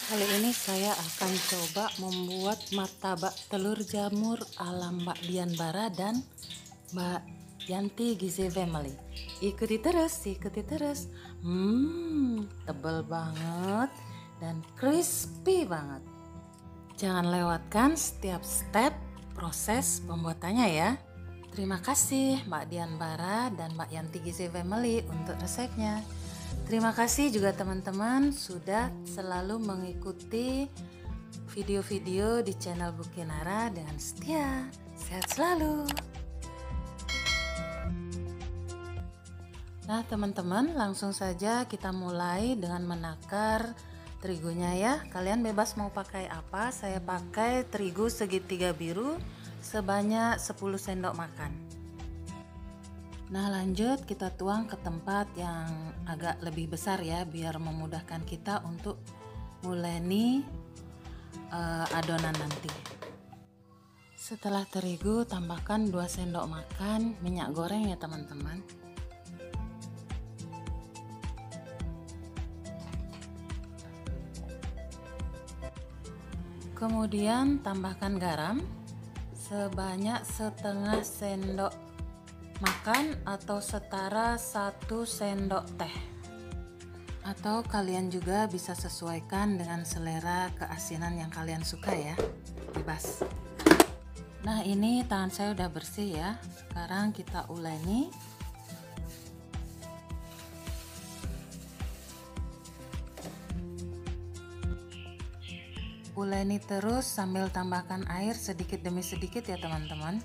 Kali ini saya akan coba membuat martabak telur jamur ala Mbak Dian Bara dan Mbak Yanti Gizi Family. Ikuti terus. Tebal banget dan crispy banget. Jangan lewatkan setiap step proses pembuatannya ya. Terima kasih Mbak Dian Bara dan Mbak Yanti Gizi Family untuk resepnya. Terima kasih juga teman-teman sudah selalu mengikuti video-video di channel Bukinara dengan setia. Sehat selalu. Nah teman-teman, langsung saja kita mulai dengan menakar terigunya ya. Kalian bebas mau pakai apa. Saya pakai terigu segitiga biru sebanyak 10 sendok makan. Nah lanjut kita tuang ke tempat yang agak lebih besar ya, biar memudahkan kita untuk nguleni adonan nanti. Setelah terigu tambahkan 2 sendok makan minyak goreng ya teman-teman. Kemudian tambahkan garam sebanyak setengah sendok makan atau setara 1 sendok teh, atau kalian juga bisa sesuaikan dengan selera keasinan yang kalian suka ya, bebas. Nah ini tangan saya udah bersih ya, sekarang kita uleni. Uleni terus sambil tambahkan air sedikit demi sedikit ya teman-teman.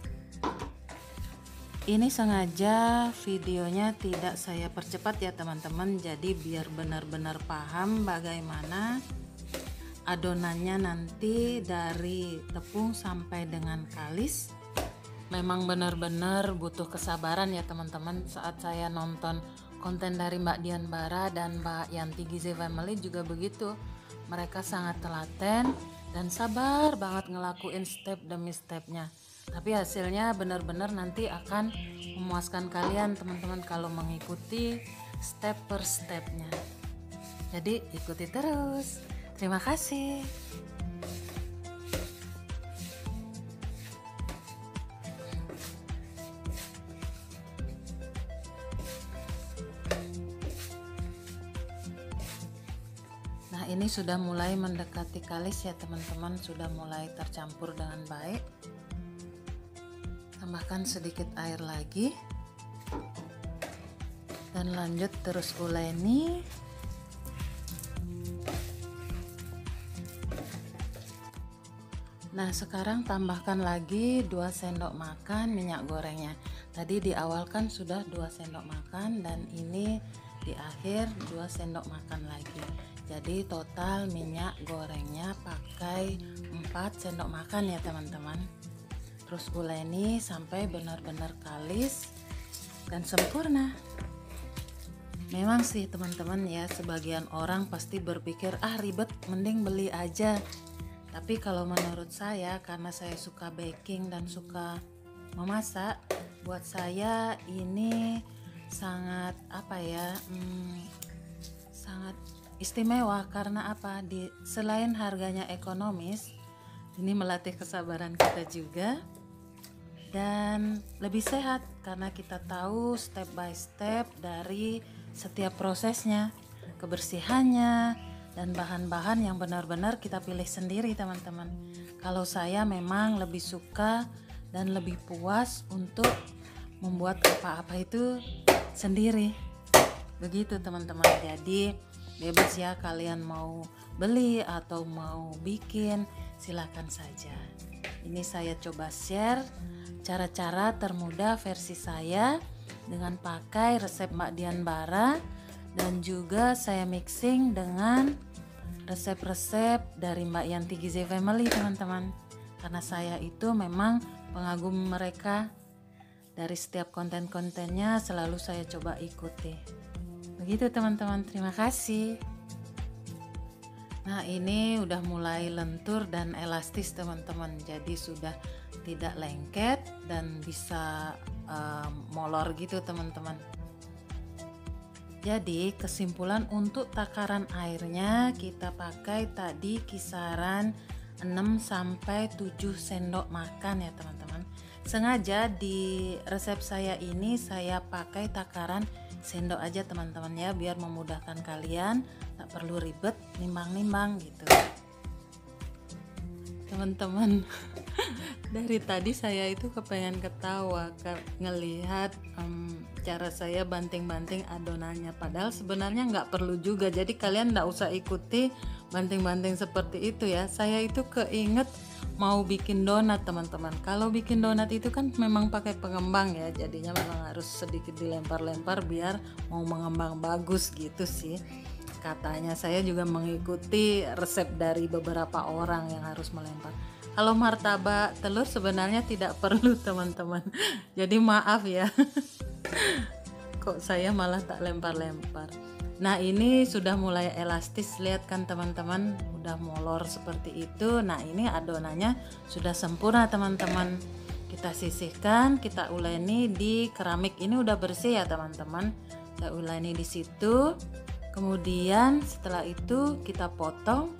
Ini sengaja videonya tidak saya percepat ya teman-teman, jadi biar benar-benar paham bagaimana adonannya nanti dari tepung sampai dengan kalis. Memang benar-benar butuh kesabaran ya teman-teman. Saat saya nonton konten dari Mbak Dian Bara dan Mbak Yanti Gizi Family juga begitu. Mereka sangat telaten dan sabar banget ngelakuin step demi stepnya. Tapi hasilnya benar-benar nanti akan memuaskan kalian teman-teman kalau mengikuti step per stepnya. Jadi ikuti terus. Terima kasih. Nah ini sudah mulai mendekati kalis ya teman-teman, sudah mulai tercampur dengan baik. Tambahkan sedikit air lagi dan lanjut terus uleni. Nah sekarang tambahkan lagi 2 sendok makan minyak gorengnya. Tadi di awal kan sudah 2 sendok makan dan ini di akhir 2 sendok makan lagi. Jadi total minyak gorengnya pakai 4 sendok makan ya teman-teman. Terus uleni sampai benar-benar kalis dan sempurna. Memang sih teman-teman ya, sebagian orang pasti berpikir ribet, mending beli aja. Tapi kalau menurut saya, karena saya suka baking dan suka memasak, buat saya ini sangat sangat istimewa. Karena apa? Selain harganya ekonomis, ini melatih kesabaran kita juga. Dan lebih sehat karena kita tahu step by step dari setiap prosesnya, kebersihannya, dan bahan-bahan yang benar-benar kita pilih sendiri teman-teman. Kalau saya memang lebih suka dan lebih puas untuk membuat apa-apa itu sendiri. Begitu teman-teman. Jadi bebas ya, kalian mau beli atau mau bikin, silakan saja. Ini saya coba share cara-cara termudah versi saya dengan pakai resep Mbak Dian Bara, dan juga saya mixing dengan resep-resep dari Mbak Yanti Gizi Family teman-teman. Karena saya itu memang pengagum mereka, dari setiap konten-kontennya selalu saya coba ikuti. Begitu teman-teman, terima kasih. Nah ini udah mulai lentur dan elastis teman-teman, jadi sudah tidak lengket dan bisa molor gitu teman-teman. Jadi kesimpulan untuk takaran airnya kita pakai tadi kisaran 6-7 sendok makan ya teman-teman. Sengaja di resep saya ini saya pakai takaran sendok aja teman-teman ya, biar memudahkan kalian, tak perlu ribet nimbang-nimbang gitu teman-teman. Dari tadi saya itu kepengen ketawa ngelihat cara saya banting-banting adonannya, padahal sebenarnya nggak perlu juga, jadi kalian nggak usah ikuti banting-banting seperti itu ya. Saya itu keinget mau bikin donat teman-teman. Kalau bikin donat itu kan memang pakai pengembang ya, jadinya memang harus sedikit dilempar-lempar biar mau mengembang bagus gitu sih katanya. Saya juga mengikuti resep dari beberapa orang yang harus melempar. Kalau martabak telur sebenarnya tidak perlu teman-teman, jadi maaf ya. Kok saya malah tak lempar-lempar. Nah ini sudah mulai elastis, lihat kan teman-teman, udah molor seperti itu. Nah ini adonannya sudah sempurna teman-teman. Kita sisihkan, kita uleni di keramik. Ini udah bersih ya teman-teman, saya uleni di situ. Kemudian setelah itu kita potong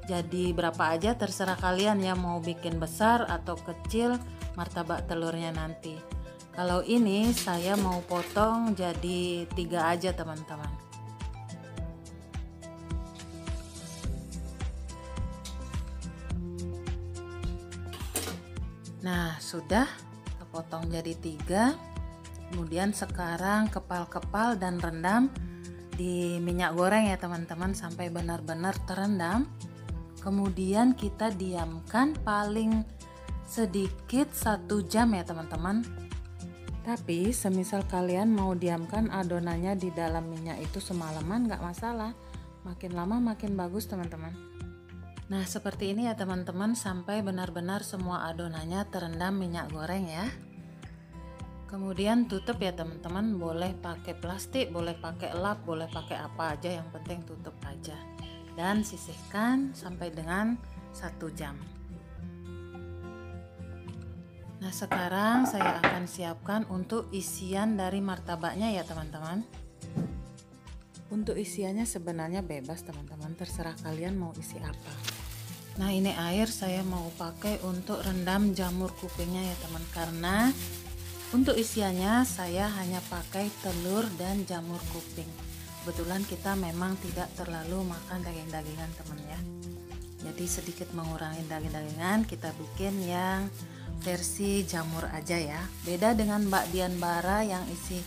jadi berapa aja, terserah kalian ya, mau bikin besar atau kecil martabak telurnya nanti. Kalau ini saya mau potong jadi 3 aja teman-teman. Nah sudah kita potong jadi 3. Kemudian sekarang kepal-kepal dan rendam di minyak goreng ya teman-teman sampai benar-benar terendam. Kemudian kita diamkan paling sedikit 1 jam ya teman-teman. Tapi semisal kalian mau diamkan adonannya di dalam minyak itu semalaman nggak masalah, makin lama makin bagus teman-teman. Nah seperti ini ya teman-teman, sampai benar-benar semua adonannya terendam minyak goreng ya. Kemudian tutup ya teman-teman, boleh pakai plastik, boleh pakai lap, boleh pakai apa aja, yang penting tutup aja. Dan sisihkan sampai dengan 1 jam. Nah sekarang saya akan siapkan untuk isian dari martabaknya ya teman-teman. Untuk isiannya sebenarnya bebas teman-teman, terserah kalian mau isi apa. Nah ini air saya mau pakai untuk rendam jamur kupingnya ya teman, karena untuk isiannya saya hanya pakai telur dan jamur kuping. Kebetulan kita memang tidak terlalu makan daging-dagingan teman ya, jadi sedikit mengurangi daging-dagingan, kita bikin yang versi jamur aja ya. Beda dengan Mbak Dian Bara yang isi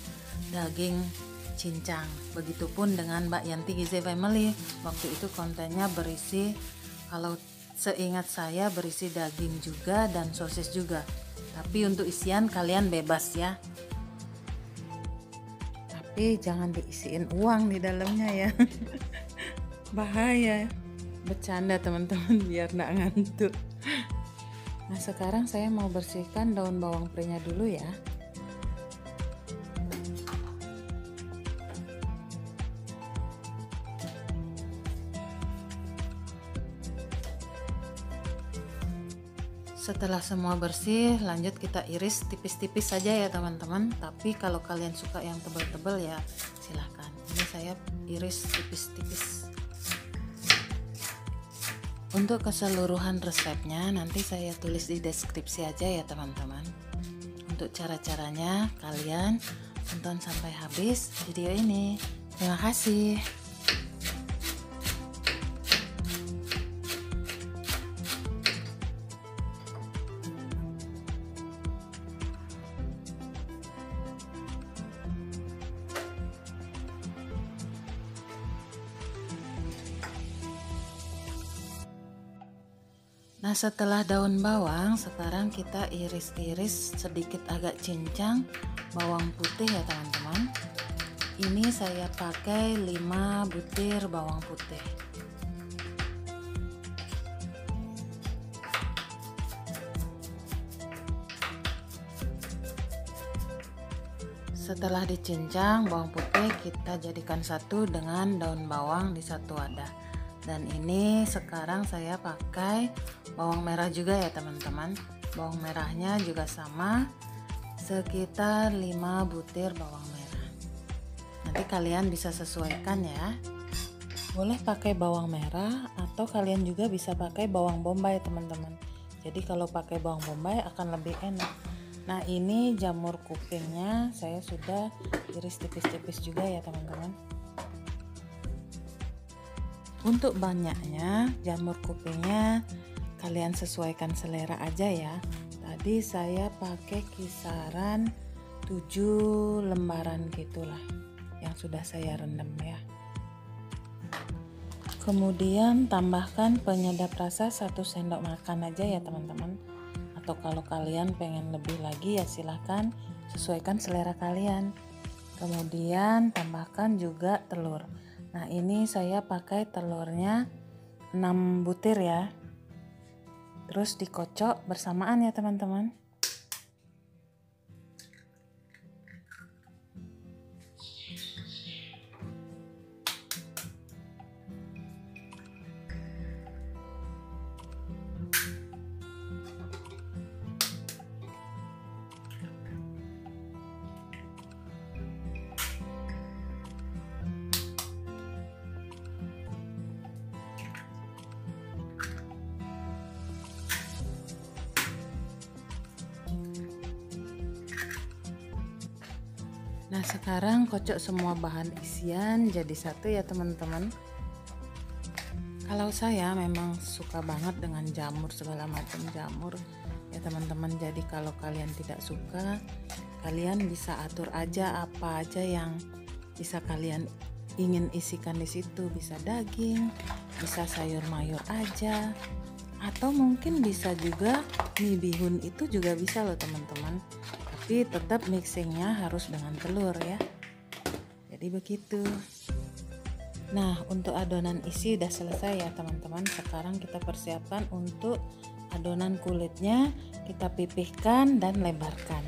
daging cincang. Begitupun dengan Mbak Yanti Gizi Family, waktu itu kontennya berisi, kalau seingat saya berisi daging juga dan sosis juga. Tapi untuk isian kalian bebas ya. Tapi jangan diisiin uang di dalamnya ya. Bahaya. Bercanda teman-teman biar nggak ngantuk. Nah sekarang saya mau bersihkan daun bawang prenya dulu ya. Setelah semua bersih, lanjut kita iris tipis-tipis saja ya teman-teman. Tapi kalau kalian suka yang tebal-tebal ya silahkan. Ini saya iris tipis-tipis. Untuk keseluruhan resepnya nanti saya tulis di deskripsi aja ya teman-teman. Untuk cara-caranya kalian tonton sampai habis video ini. Terima kasih. Nah setelah daun bawang, sekarang kita iris-iris sedikit agak cincang bawang putih ya teman-teman. Ini saya pakai 5 butir bawang putih. Setelah dicincang bawang putih, kita jadikan satu dengan daun bawang di satu wadah. Dan ini sekarang saya pakai bawang merah juga ya teman-teman. Bawang merahnya juga sama, sekitar 5 butir bawang merah. nanti kalian bisa sesuaikan ya. Boleh pakai bawang merah atau kalian juga bisa pakai bawang bombay teman-teman. Jadi kalau pakai bawang bombay akan lebih enak. Nah ini jamur kupingnya saya sudah iris tipis-tipis juga ya teman-teman. Untuk banyaknya jamur kupingnya kalian sesuaikan selera aja ya. Tadi saya pakai kisaran 7 lembaran gitulah yang sudah saya rendam ya. Kemudian tambahkan penyedap rasa 1 sendok makan aja ya teman-teman. Atau kalau kalian pengen lebih lagi ya silahkan sesuaikan selera kalian. Kemudian tambahkan juga telur. Nah ini saya pakai telurnya 6 butir ya. Terus dikocok bersamaan ya teman-teman. Nah sekarang kocok semua bahan isian jadi satu ya teman-teman. Kalau saya memang suka banget dengan jamur, segala macam jamur ya teman-teman. Jadi kalau kalian tidak suka, kalian bisa atur aja apa aja yang bisa kalian ingin isikan di situ. Bisa daging, bisa sayur mayur aja, atau mungkin bisa juga mie bihun, itu juga bisa loh teman-teman. Tapi tetap mixingnya harus dengan telur ya. Jadi begitu. Nah untuk adonan isi udah selesai ya teman-teman. Sekarang kita persiapkan untuk adonan kulitnya. Kita pipihkan dan lebarkan.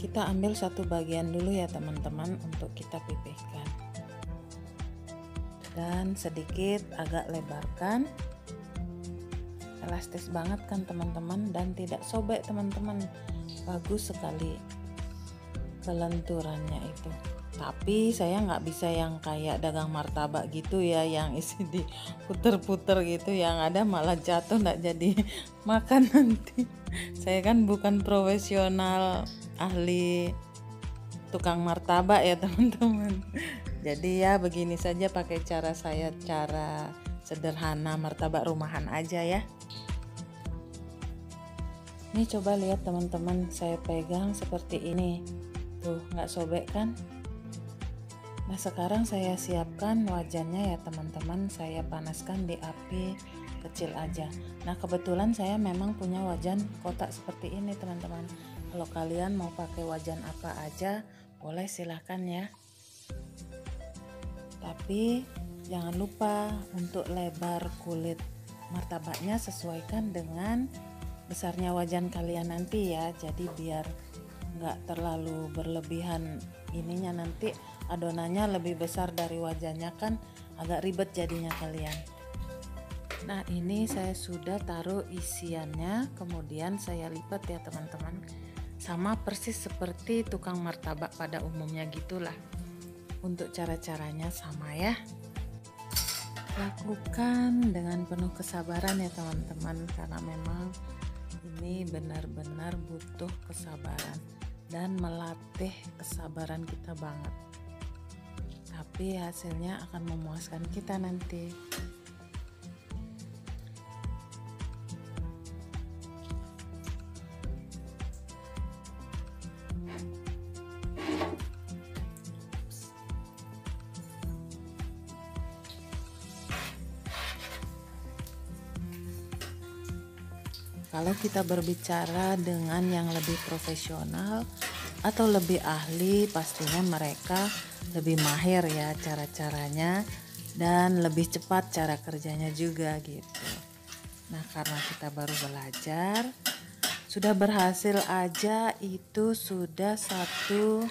Kita ambil satu bagian dulu ya teman-teman untuk kita pipihkan. Dan sedikit agak lebarkan. Elastis banget kan teman-teman dan tidak sobek teman-teman. Bagus sekali kelenturannya itu. Tapi saya nggak bisa yang kayak dagang martabak gitu ya, yang isi diputer-puter gitu, yang ada malah jatuh nggak jadi makan nanti. Saya kan bukan profesional ahli tukang martabak ya teman-teman. Jadi ya begini saja pakai cara saya, cara sederhana martabak rumahan aja ya. Ini coba lihat teman-teman, saya pegang seperti ini. Tuh, nggak sobek kan? Nah, sekarang saya siapkan wajannya ya teman-teman. Saya panaskan di api kecil aja. Nah, kebetulan saya memang punya wajan kotak seperti ini teman-teman. Kalau kalian mau pakai wajan apa aja, boleh silahkan ya. Tapi jangan lupa untuk lebar kulit martabaknya sesuaikan dengan besarnya wajan kalian nanti ya. Jadi biar nggak terlalu berlebihan ininya, nanti adonannya lebih besar dari wajannya kan agak ribet jadinya kalian. Nah ini saya sudah taruh isiannya, kemudian saya lipat ya teman-teman. Sama persis seperti tukang martabak pada umumnya gitulah. Untuk cara-caranya sama ya. Lakukan dengan penuh kesabaran ya teman-teman, karena memang ini benar-benar butuh kesabaran dan melatih kesabaran kita banget. Tapi hasilnya akan memuaskan kita nanti. Kalau kita berbicara dengan yang lebih profesional atau lebih ahli, pastinya mereka lebih mahir ya cara-caranya dan lebih cepat cara kerjanya juga gitu. Nah karena kita baru belajar, sudah berhasil aja itu sudah satu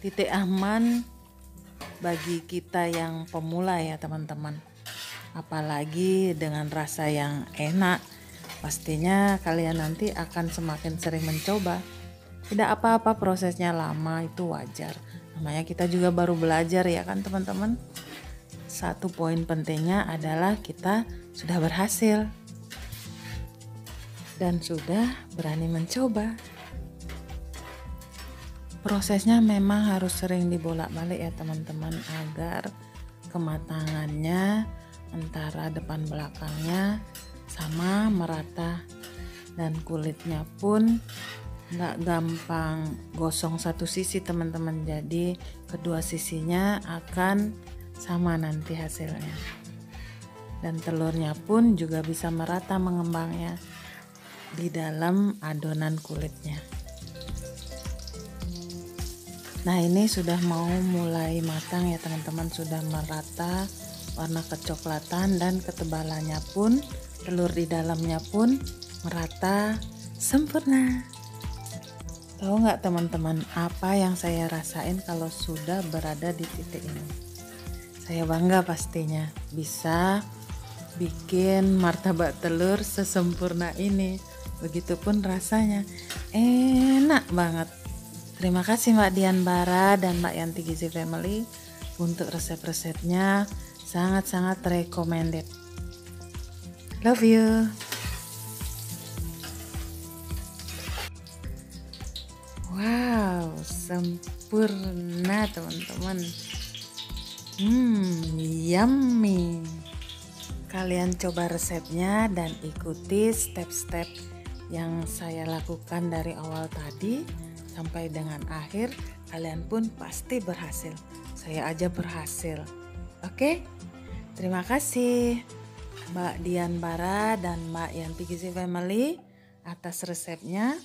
titik aman bagi kita yang pemula ya teman-teman. Apalagi dengan rasa yang enak, pastinya kalian nanti akan semakin sering mencoba. Tidak apa-apa prosesnya lama, itu wajar. Namanya kita juga baru belajar ya kan teman-teman. Satu poin pentingnya adalah kita sudah berhasil dan sudah berani mencoba. Prosesnya memang harus sering dibolak-balik ya teman-teman, agar kematangannya antara depan belakangnya sama merata, dan kulitnya pun nggak gampang gosong satu sisi teman-teman. Jadi kedua sisinya akan sama nanti hasilnya, dan telurnya pun juga bisa merata mengembangnya di dalam adonan kulitnya. Nah ini sudah mau mulai matang ya teman-teman, sudah merata warna kecoklatan, dan ketebalannya pun, telur di dalamnya pun merata sempurna. Tahu nggak teman-teman apa yang saya rasain kalau sudah berada di titik ini? Saya bangga pastinya bisa bikin martabak telur sesempurna ini. Begitupun rasanya, enak banget. Terima kasih Mbak Dian Bara dan Mbak Yanti Gizi Family untuk resep-resepnya, sangat-sangat recommended. Love you. Wow, sempurna teman-teman. Yummy. Kalian coba resepnya dan ikuti step-step yang saya lakukan dari awal tadi sampai dengan akhir. Kalian pun pasti berhasil. Saya aja berhasil. Oke? Terima kasih Mbak Dian Bara dan Mbak Yanti Gizi Family atas resepnya.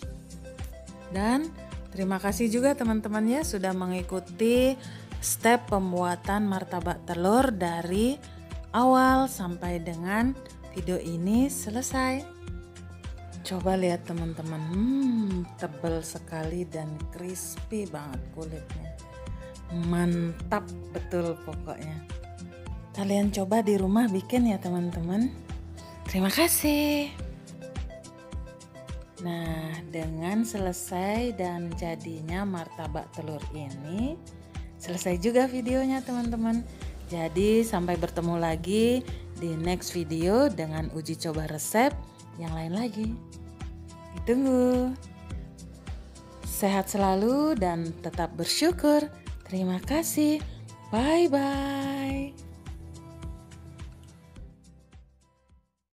Dan terima kasih juga teman-teman ya sudah mengikuti step pembuatan martabak telur dari awal sampai dengan video ini selesai. Coba lihat teman-teman, tebal sekali dan crispy banget kulitnya. Mantap betul pokoknya. Kalian coba di rumah bikin ya teman-teman. Terima kasih. Nah, dengan selesai dan jadinya martabak telur ini, selesai juga videonya teman-teman. Jadi sampai bertemu lagi di next video dengan uji coba resep yang lain lagi. Ditunggu. Sehat selalu dan tetap bersyukur. Terima kasih. Bye bye.